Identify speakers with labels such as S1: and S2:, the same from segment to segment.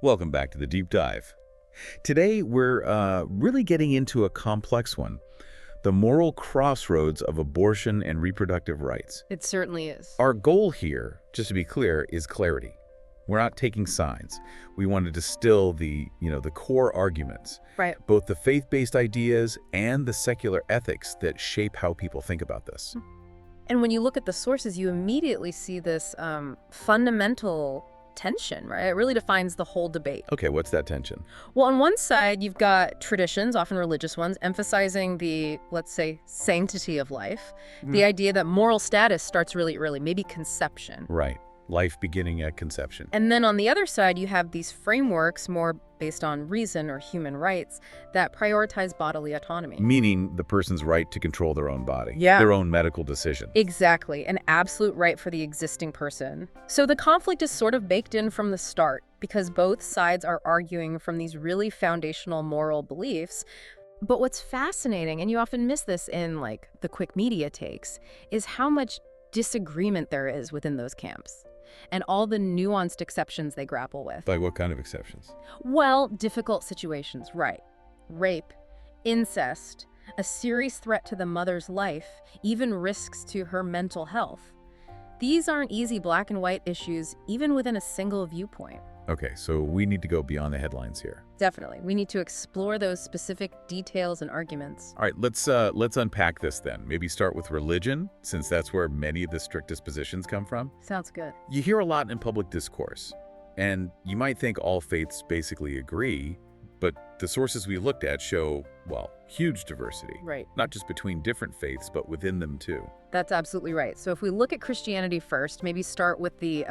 S1: Welcome back to the Deep Dive. Today, we're really getting into a complex one, the moral crossroads of abortion and reproductive rights.
S2: It certainly is.
S1: Our goal here, just to be clear, is clarity. We're not taking sides. We want to distill the core arguments,
S2: Right.
S1: both the faith-based ideas and the secular ethics that shape how people think about this.
S2: And when you look at the sources, you immediately see this fundamental tension, right? It really defines the whole debate.
S1: Okay, what's that tension?
S2: Well, on one side, you've got traditions, often religious ones, emphasizing the, let's say, sanctity of life, the idea that moral status starts really early, maybe conception.
S1: Right. Life beginning at conception.
S2: And then on the other side, you have these frameworks more based on reason or human rights that prioritize bodily autonomy.
S1: Meaning the person's right to control their own body,
S2: Yeah.
S1: their own medical decision.
S2: Exactly, an absolute right for the existing person. So the conflict is sort of baked in from the start because both sides are arguing from these really foundational moral beliefs. But what's fascinating, and you often miss this in like the quick media takes, is how much disagreement there is within those camps and all the nuanced exceptions they grapple with.
S1: Like what kind of exceptions?
S2: Well, difficult situations, right. Rape, incest, a serious threat to the mother's life, even risks to her mental health. These aren't easy black and white issues, even within a single viewpoint.
S1: Okay, so we need to go beyond the headlines here.
S2: Definitely. We need to explore those specific details and arguments.
S1: All right, let's unpack this then. Maybe start with religion, since that's where many of the strictest positions come from.
S2: Sounds good.
S1: You hear a lot in public discourse, and you might think all faiths basically agree, but the sources we looked at show, well, huge diversity.
S2: Right.
S1: Not just between different faiths, but within them too.
S2: That's absolutely right. So if we look at Christianity first, maybe start with the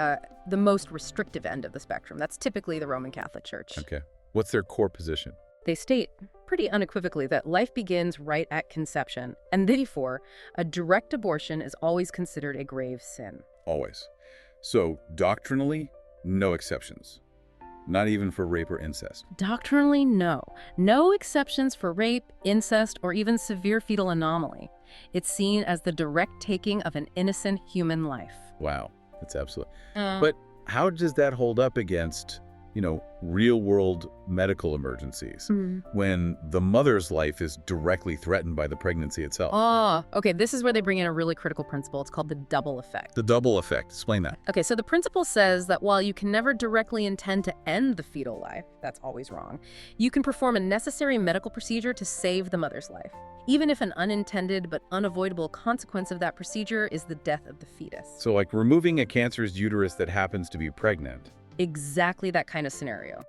S2: most restrictive end of the spectrum. That's typically the Roman Catholic Church.
S1: Okay. What's their core position?
S2: They state pretty unequivocally that life begins right at conception, and therefore, a direct abortion is always considered a grave sin.
S1: Always. So, doctrinally, no exceptions. Not even for rape or incest.
S2: Doctrinally, no. No exceptions for rape, incest, or even severe fetal anomaly. It's seen as the direct taking of an innocent human life.
S1: Wow, that's absolute. But how does that hold up against, real-world medical emergencies when the mother's life is directly threatened by the pregnancy itself?
S2: Oh, okay, this is where they bring in a really critical principle. It's called the double effect.
S1: The double effect. Explain that.
S2: Okay, so the principle says that while you can never directly intend to end the fetal life, that's always wrong, you can perform a necessary medical procedure to save the mother's life, even if an unintended but unavoidable consequence of that procedure is the death of the fetus.
S1: So like removing a cancerous uterus that happens to be pregnant.
S2: Exactly that kind of scenario.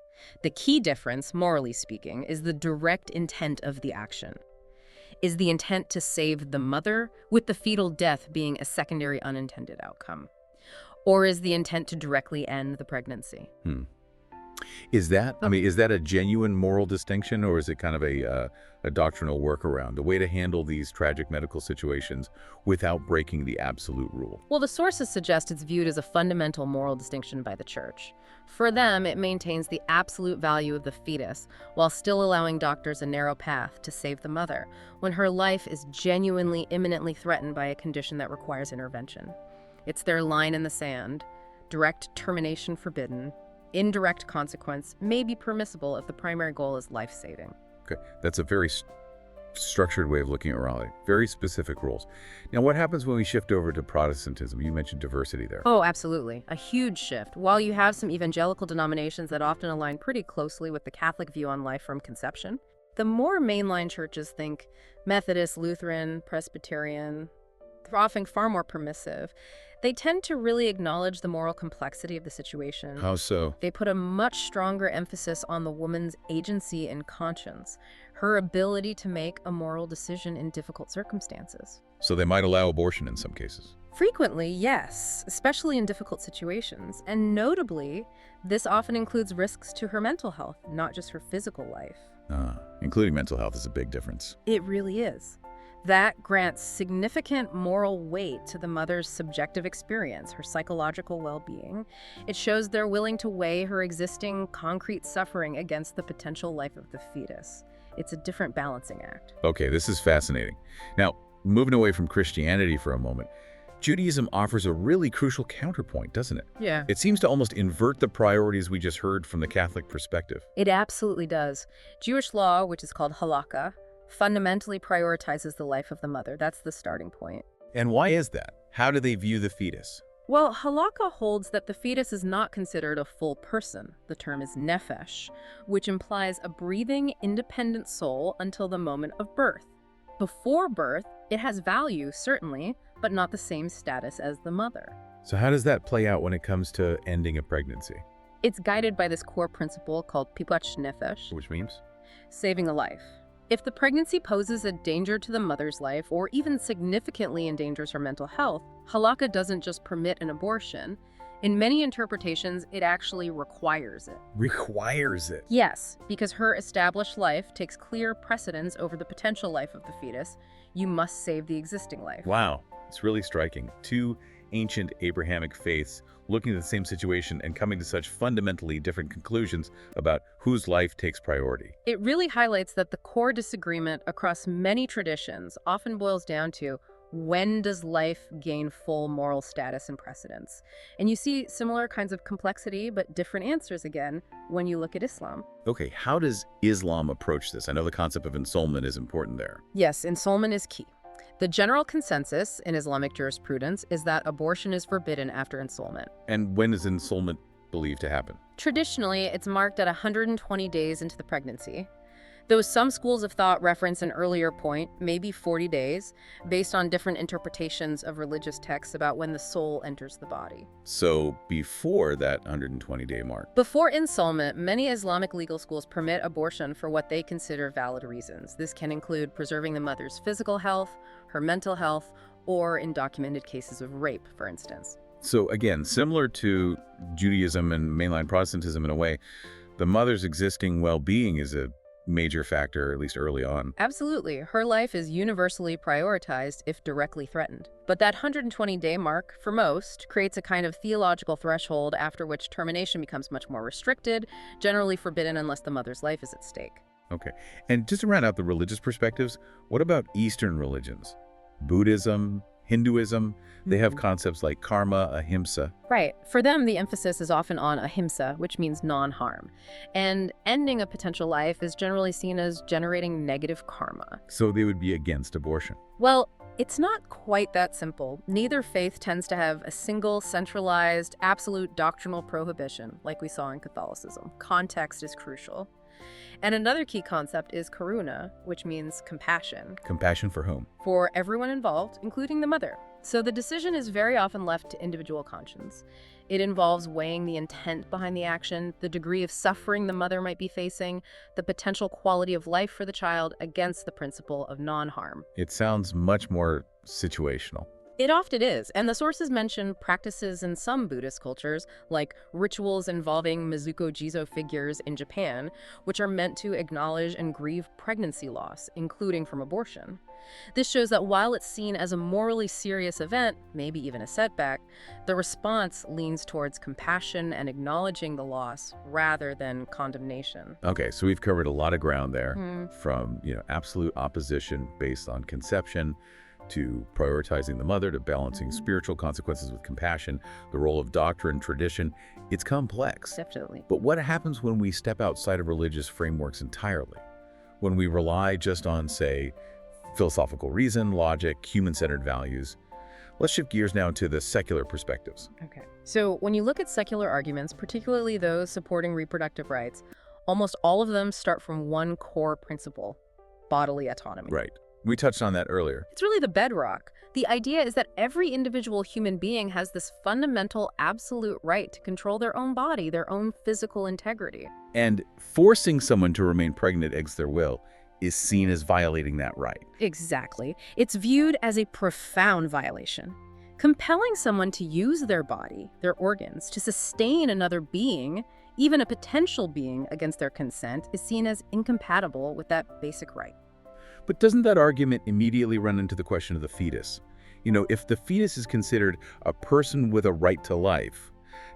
S2: The key difference, morally speaking, is the direct intent of the action. Is the intent to save the mother, with the fetal death being a secondary unintended outcome? Or is the intent to directly end the pregnancy?
S1: Is that a genuine moral distinction, or is it kind of a doctrinal workaround, a way to handle these tragic medical situations without breaking the absolute rule?
S2: Well, the sources suggest it's viewed as a fundamental moral distinction by the church. For them, it maintains the absolute value of the fetus while still allowing doctors a narrow path to save the mother when her life is genuinely, imminently threatened by a condition that requires intervention. It's their line in the sand, direct termination forbidden, indirect consequence may be permissible if the primary goal is life-saving.
S1: Okay, that's a very structured way of looking at morality. Very specific rules. Now, what happens when we shift over to Protestantism? You mentioned diversity there.
S2: Oh, absolutely. A huge shift. While you have some evangelical denominations that often align pretty closely with the Catholic view on life from conception, the more mainline churches think Methodist, Lutheran, Presbyterian, they're often far more permissive. They tend to really acknowledge the moral complexity of the situation.
S1: How so?
S2: They put a much stronger emphasis on the woman's agency and conscience, her ability to make a moral decision in difficult circumstances.
S1: So they might allow abortion in some cases.
S2: Frequently, yes, especially in difficult situations. And notably, this often includes risks to her mental health, not just her physical life.
S1: Including mental health is a big difference.
S2: It really is. That grants significant moral weight to the mother's subjective experience, her psychological well-being. It shows they're willing to weigh her existing concrete suffering against the potential life of the fetus. It's a different balancing act.
S1: Okay, this is fascinating. Now, moving away from Christianity for a moment, Judaism offers a really crucial counterpoint, doesn't it?
S2: Yeah.
S1: It seems to almost invert the priorities we just heard from the Catholic perspective.
S2: It absolutely does. Jewish law, which is called halakha, fundamentally prioritizes the life of the mother. That's the starting point.
S1: And why is that? How do they view the fetus?
S2: Well, halakha holds that the fetus is not considered a full person. The term is nephesh, which implies a breathing, independent soul until the moment of birth. Before birth, it has value, certainly, but not the same status as the mother.
S1: So how does that play out when it comes to ending a pregnancy?
S2: It's guided by this core principle called pikuach nefesh,
S1: Which means?
S2: saving a life. If the pregnancy poses a danger to the mother's life or even significantly endangers her mental health, halakha doesn't just permit an abortion. In many interpretations, it actually requires it.
S1: Requires it?
S2: Yes, because her established life takes clear precedence over the potential life of the fetus. You must save the existing life.
S1: Wow, it's really striking. Two ancient Abrahamic faiths looking at the same situation and coming to such fundamentally different conclusions about whose life takes priority.
S2: It really highlights that the core disagreement across many traditions often boils down to when does life gain full moral status and precedence? And you see similar kinds of complexity, but different answers again when you look at Islam.
S1: Okay, how does Islam approach this? I know the concept of ensoulment is important there.
S2: Yes, ensoulment is key. The general consensus in Islamic jurisprudence is that abortion is forbidden after ensoulment.
S1: And when is ensoulment believed to happen?
S2: Traditionally, it's marked at 120 days into the pregnancy. Though some schools of thought reference an earlier point, maybe 40 days, based on different interpretations of religious texts about when the soul enters the body.
S1: So before that 120-day mark.
S2: Before ensoulment, many Islamic legal schools permit abortion for what they consider valid reasons. This can include preserving the mother's physical health, her mental health, or in documented cases of rape, for instance.
S1: So again, similar to Judaism and mainline Protestantism in a way, the mother's existing well-being is a major factor, at least early on.
S2: Absolutely. Her life is universally prioritized if directly threatened. But that 120-day mark, for most, creates a kind of theological threshold after which termination becomes much more restricted, generally forbidden unless the mother's life is at stake.
S1: Okay. And just to round out the religious perspectives, what about Eastern religions? Buddhism, Hinduism, they have concepts like karma, ahimsa.
S2: Right. For them, the emphasis is often on ahimsa, which means non-harm. And ending a potential life is generally seen as generating negative karma.
S1: So they would be against abortion.
S2: Well, it's not quite that simple. Neither faith tends to have a single, centralized, absolute doctrinal prohibition, like we saw in Catholicism. Context is crucial. And another key concept is karuna, which means compassion.
S1: Compassion for whom?
S2: For everyone involved, including the mother. So the decision is very often left to individual conscience. It involves weighing the intent behind the action, the degree of suffering the mother might be facing, the potential quality of life for the child against the principle of non-harm.
S1: It sounds much more situational.
S2: It often is, and the sources mention practices in some Buddhist cultures, like rituals involving Mizuko Jizo figures in Japan, which are meant to acknowledge and grieve pregnancy loss, including from abortion. This shows that while it's seen as a morally serious event, maybe even a setback, the response leans towards compassion and acknowledging the loss rather than condemnation.
S1: Okay, so we've covered a lot of ground there, from absolute opposition based on conception, to prioritizing the mother, to balancing spiritual consequences with compassion, the role of doctrine, tradition. It's complex.
S2: Definitely.
S1: But what happens when we step outside of religious frameworks entirely? When we rely just on, say, philosophical reason, logic, human-centered values? Let's shift gears now to the secular perspectives.
S2: Okay. So when you look at secular arguments, particularly those supporting reproductive rights, almost all of them start from one core principle: bodily autonomy.
S1: Right. We touched on that earlier.
S2: It's really the bedrock. The idea is that every individual human being has this fundamental, absolute right to control their own body, their own physical integrity.
S1: And forcing someone to remain pregnant against their will is seen as violating that right.
S2: Exactly. It's viewed as a profound violation. Compelling someone to use their body, their organs, to sustain another being, even a potential being, against their consent is seen as incompatible with that basic right.
S1: But doesn't that argument immediately run into the question of the fetus? If the fetus is considered a person with a right to life,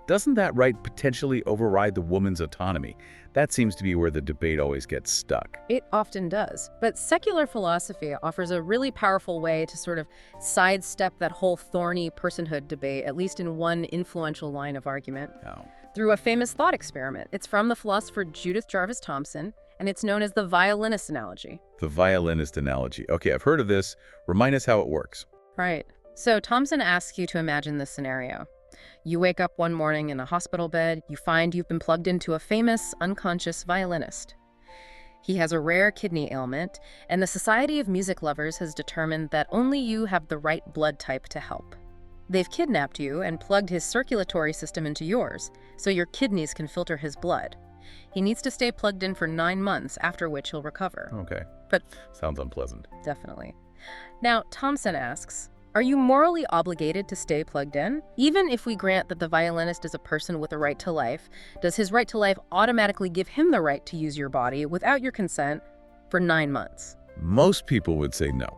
S1: doesn't that right potentially override the woman's autonomy? That seems to be where the debate always gets stuck.
S2: It often does. But secular philosophy offers a really powerful way to sort of sidestep that whole thorny personhood debate, at least in one influential line of argument, through a famous thought experiment. It's from the philosopher Judith Jarvis Thomson, and it's known as the violinist analogy.
S1: The violinist analogy. Okay, I've heard of this. Remind us how it works.
S2: Right. So Thomson asks you to imagine this scenario. You wake up one morning in a hospital bed. You find you've been plugged into a famous, unconscious violinist. He has a rare kidney ailment, and the Society of Music Lovers has determined that only you have the right blood type to help. They've kidnapped you and plugged his circulatory system into yours, so your kidneys can filter his blood. He needs to stay plugged in for 9 months, after which he'll recover.
S1: Okay.
S2: But
S1: sounds unpleasant.
S2: Definitely. Now, Thomson asks, are you morally obligated to stay plugged in? Even if we grant that the violinist is a person with a right to life, does his right to life automatically give him the right to use your body without your consent for 9 months?
S1: Most people would say no.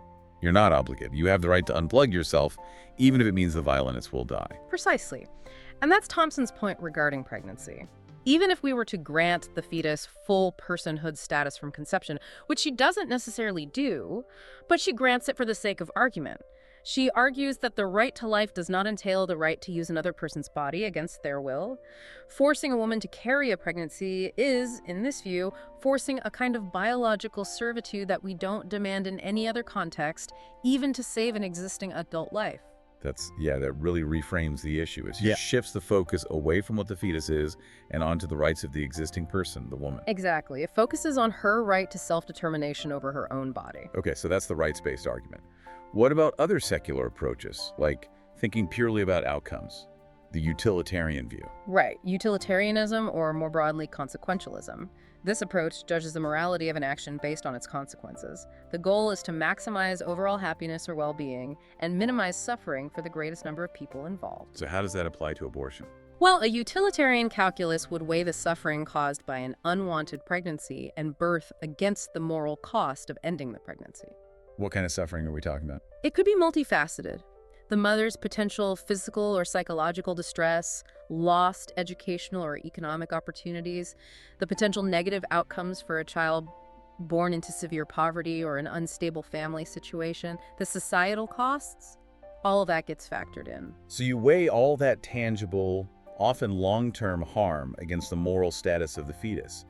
S1: You're not obligated. You have the right to unplug yourself, even if it means the violinist will die.
S2: Precisely. And that's Thomson's point regarding pregnancy. Even if we were to grant the fetus full personhood status from conception, which she doesn't necessarily do, but she grants it for the sake of argument. She argues that the right to life does not entail the right to use another person's body against their will. Forcing a woman to carry a pregnancy is, in this view, forcing a kind of biological servitude that we don't demand in any other context, even to save an existing adult life.
S1: That really reframes the issue. It shifts the focus away from what the fetus is and onto the rights of the existing person, the woman.
S2: Exactly. It focuses on her right to self-determination over her own body.
S1: Okay, so that's the rights-based argument. What about other secular approaches, like thinking purely about outcomes, the utilitarian view?
S2: Right. Utilitarianism, or more broadly, consequentialism. This approach judges the morality of an action based on its consequences. The goal is to maximize overall happiness or well-being and minimize suffering for the greatest number of people involved.
S1: So how does that apply to abortion?
S2: Well, a utilitarian calculus would weigh the suffering caused by an unwanted pregnancy and birth against the moral cost of ending the pregnancy.
S1: What kind of suffering are we talking about?
S2: It could be multifaceted. The mother's potential physical or psychological distress, lost educational or economic opportunities, the potential negative outcomes for a child born into severe poverty or an unstable family situation, the societal costs, all of that gets factored in.
S1: So you weigh all that tangible, often long-term harm against the moral status of the fetus,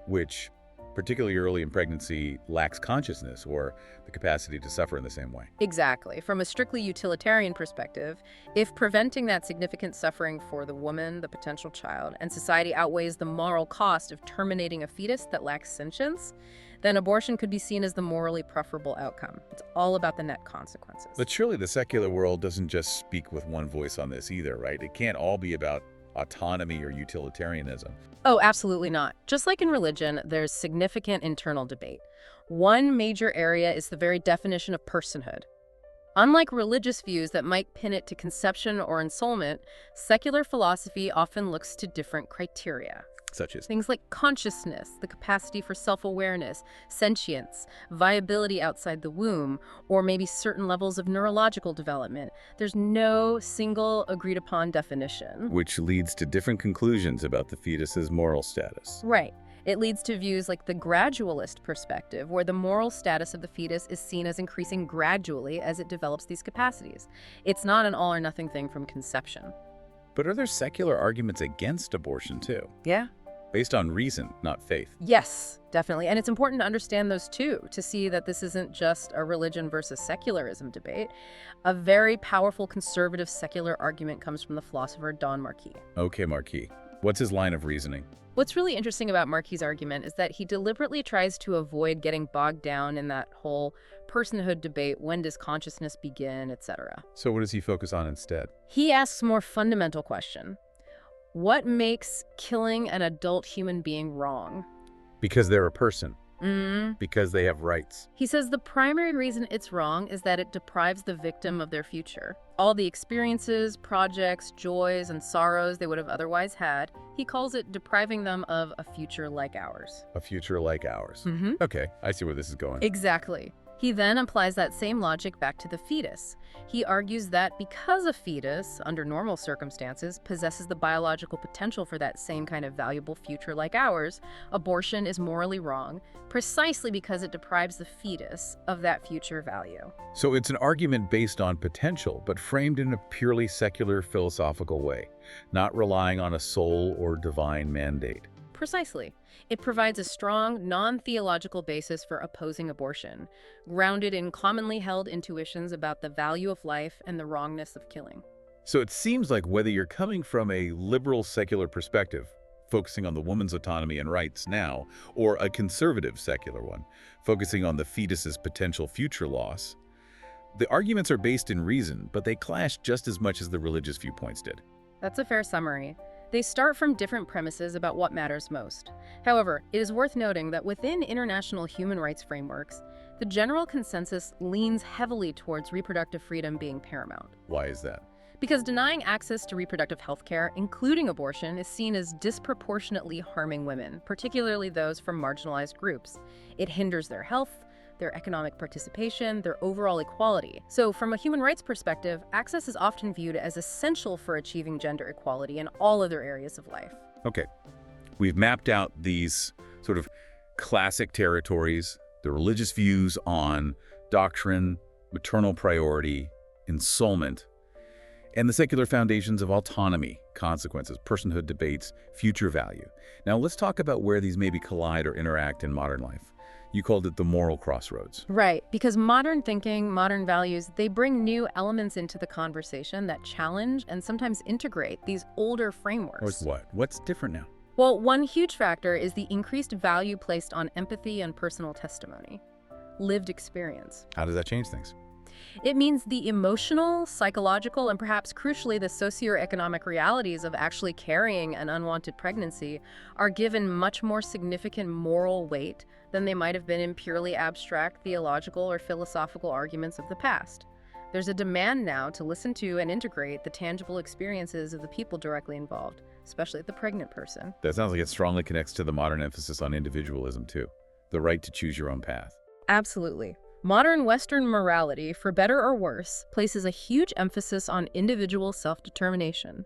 S1: which, particularly early in pregnancy, lacks consciousness or the capacity to suffer in the same way.
S2: Exactly. From a strictly utilitarian perspective, if preventing that significant suffering for the woman, the potential child, and society outweighs the moral cost of terminating a fetus that lacks sentience, then abortion could be seen as the morally preferable outcome. It's all about the net consequences.
S1: But surely the secular world doesn't just speak with one voice on this either, right? It can't all be about autonomy or utilitarianism.
S2: Oh, absolutely not. Just like in religion, there's significant internal debate. One major area is the very definition of personhood. Unlike religious views that might pin it to conception or ensoulment, secular philosophy often looks to different criteria.
S1: Such as?
S2: Things like consciousness, the capacity for self-awareness, sentience, viability outside the womb, or maybe certain levels of neurological development. There's no single agreed-upon definition.
S1: Which leads to different conclusions about the fetus's moral status.
S2: Right. It leads to views like the gradualist perspective, where the moral status of the fetus is seen as increasing gradually as it develops these capacities. It's not an all-or-nothing thing from conception.
S1: But are there secular arguments against abortion, too?
S2: Yeah.
S1: Based on reason, not faith.
S2: Yes, definitely. And it's important to understand those too, to see that this isn't just a religion versus secularism debate. A very powerful conservative secular argument comes from the philosopher Don Marquis.
S1: Okay, Marquis. What's his line of reasoning?
S2: What's really interesting about Marquis' argument is that he deliberately tries to avoid getting bogged down in that whole personhood debate, when does consciousness begin, etc.
S1: So what does he focus on instead?
S2: He asks a more fundamental question. What makes killing an adult human being wrong?
S1: Because they're a person. Because they have rights.
S2: He says the primary reason it's wrong is that it deprives the victim of their future. All the experiences, projects, joys, and sorrows they would have otherwise had, he calls it depriving them of a future like ours.
S1: A future like ours. Okay, I see where this is going.
S2: Exactly. He then applies that same logic back to the fetus. He argues that because a fetus, under normal circumstances, possesses the biological potential for that same kind of valuable future like ours, abortion is morally wrong, precisely because it deprives the fetus of that future value.
S1: So it's an argument based on potential, but framed in a purely secular philosophical way, not relying on a soul or divine mandate.
S2: Precisely. It provides a strong, non-theological basis for opposing abortion, grounded in commonly held intuitions about the value of life and the wrongness of killing.
S1: So it seems like whether you're coming from a liberal secular perspective, focusing on the woman's autonomy and rights now, or a conservative secular one, focusing on the fetus's potential future loss, the arguments are based in reason, but they clash just as much as the religious viewpoints did.
S2: That's a fair summary. They start from different premises about what matters most. However, it is worth noting that within international human rights frameworks, the general consensus leans heavily towards reproductive freedom being paramount.
S1: Why is that?
S2: Because denying access to reproductive health care, including abortion, is seen as disproportionately harming women, particularly those from marginalized groups. It hinders their health, their economic participation, their overall equality. So from a human rights perspective, access is often viewed as essential for achieving gender equality in all other areas of life.
S1: Okay, we've mapped out these sort of classic territories, the religious views on doctrine, maternal priority, ensoulment, and the secular foundations of autonomy, consequences, personhood debates, future value. Now let's talk about where these maybe collide or interact in modern life. You called it the moral crossroads.
S2: Right, because modern thinking, modern values, they bring new elements into the conversation that challenge and sometimes integrate these older frameworks.
S1: Like what? What's different now?
S2: Well, one huge factor is the increased value placed on empathy and personal testimony, lived experience.
S1: How does that change things?
S2: It means the emotional, psychological, and perhaps crucially the socioeconomic realities of actually carrying an unwanted pregnancy are given much more significant moral weight than they might have been in purely abstract theological or philosophical arguments of the past. There's a demand now to listen to and integrate the tangible experiences of the people directly involved, especially the pregnant person.
S1: That sounds like it strongly connects to the modern emphasis on individualism too, the right to choose your own path.
S2: Absolutely. Modern Western morality, for better or worse, places a huge emphasis on individual self-determination,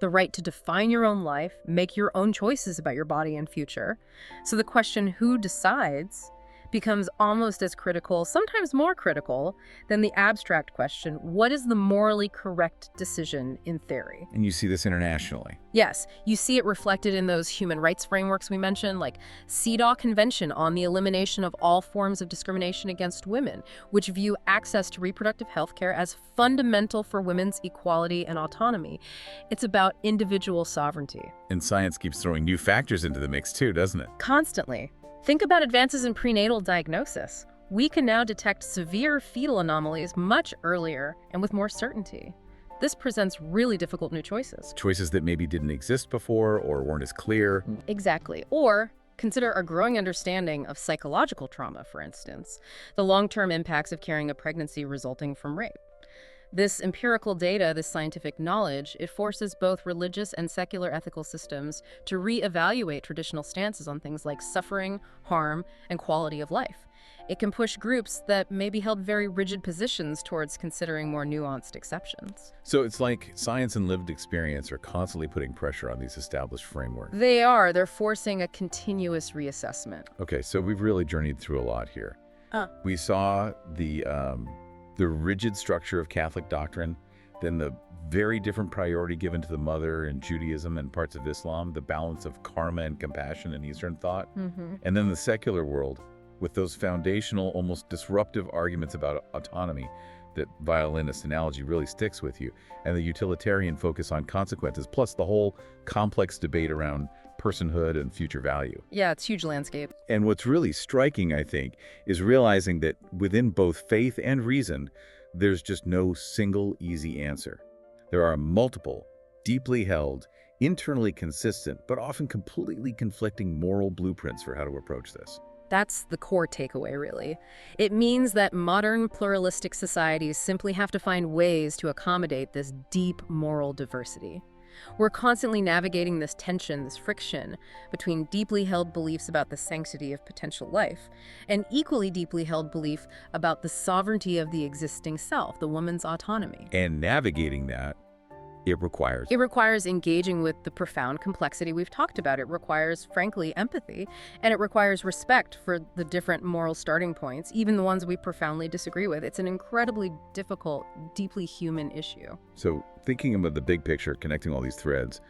S2: the right to define your own life, make your own choices about your body and future. So the question, who decides, becomes almost as critical, sometimes more critical, than the abstract question, what is the morally correct decision in theory?
S1: And you see this internationally.
S2: Yes, you see it reflected in those human rights frameworks we mentioned, like CEDAW Convention on the Elimination of All Forms of Discrimination Against Women, which view access to reproductive health care as fundamental for women's equality and autonomy. It's about individual sovereignty.
S1: And science keeps throwing new factors into the mix too, doesn't it?
S2: Constantly. Think about advances in prenatal diagnosis. We can now detect severe fetal anomalies much earlier and with more certainty. This presents really difficult new choices.
S1: Choices that maybe didn't exist before or weren't as clear.
S2: Exactly. Or consider a growing understanding of psychological trauma, for instance, the long-term impacts of carrying a pregnancy resulting from rape. This empirical data, this scientific knowledge, it forces both religious and secular ethical systems to reevaluate traditional stances on things like suffering, harm, and quality of life. It can push groups that maybe held very rigid positions towards considering more nuanced exceptions.
S1: So it's like science and lived experience are constantly putting pressure on these established frameworks.
S2: They are. They're forcing a continuous reassessment.
S1: Okay, so we've really journeyed through a lot here. We saw the rigid structure of Catholic doctrine, then the very different priority given to the mother in Judaism and parts of Islam, the balance of karma and compassion in Eastern thought, and then the secular world with those foundational, almost disruptive arguments about autonomy. That violinist analogy really sticks with you, and the utilitarian focus on consequences, plus the whole complex debate around personhood and future value.
S2: Yeah, it's a huge landscape.
S1: And what's really striking, I think, is realizing that within both faith and reason, there's just no single easy answer. There are multiple, deeply held, internally consistent, but often completely conflicting moral blueprints for how to approach this.
S2: That's the core takeaway, really. It means that modern pluralistic societies simply have to find ways to accommodate this deep moral diversity. We're constantly navigating this tension, this friction between deeply held beliefs about the sanctity of potential life and equally deeply held belief about the sovereignty of the existing self, the woman's autonomy.
S1: And navigating that, it requires
S2: engaging with the profound complexity we've talked about. It requires, frankly, empathy, and it requires respect for the different moral starting points, even the ones we profoundly disagree with. It's an incredibly difficult, deeply human issue.
S1: So thinking about the big picture, connecting all these threads,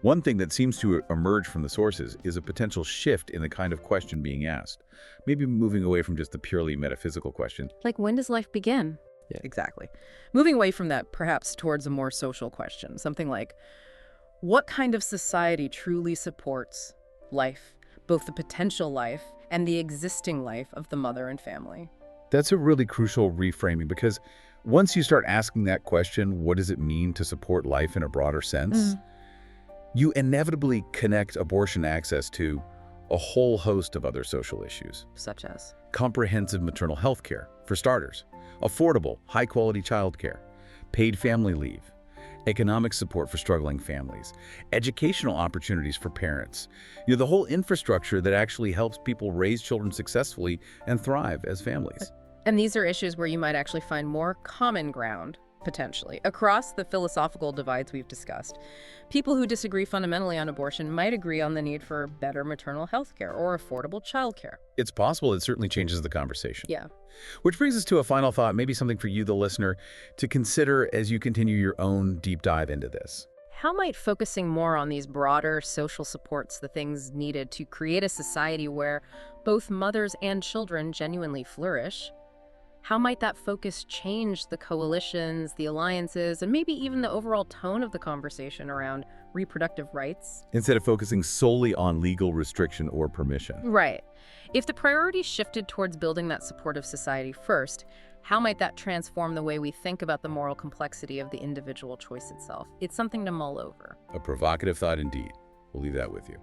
S1: one thing that seems to emerge from the sources is a potential shift in the kind of question being asked. Maybe moving away from just the purely metaphysical question.
S2: Like, when does life begin?
S3: Yeah, exactly. Moving away from that, perhaps towards a more social question, something like, what kind of society truly supports life, both the potential life and the existing life of the mother and family?
S1: That's a really crucial reframing, because once you start asking that question, what does it mean to support life in a broader sense? You inevitably connect abortion access to a whole host of other social issues.
S3: Such as?
S1: Comprehensive maternal health care, for starters. Affordable, high-quality childcare, paid family leave, economic support for struggling families, educational opportunities for parents. The whole infrastructure that actually helps people raise children successfully and thrive as families.
S2: And these are issues where you might actually find more common ground, potentially, across the philosophical divides we've discussed. People who disagree fundamentally on abortion might agree on the need for better maternal health care or affordable childcare.
S1: It's possible it certainly changes the conversation.
S2: Yeah.
S1: Which brings us to a final thought, maybe something for you, the listener, to consider as you continue your own deep dive into this.
S2: How might focusing more on these broader social supports, the things needed to create a society where both mothers and children genuinely flourish, how might that focus change the coalitions, the alliances, and maybe even the overall tone of the conversation around reproductive rights?
S1: Instead of focusing solely on legal restriction or permission.
S2: Right. If the priority shifted towards building that supportive society first, how might that transform the way we think about the moral complexity of the individual choice itself? It's something to mull over.
S1: A provocative thought indeed. We'll leave that with you.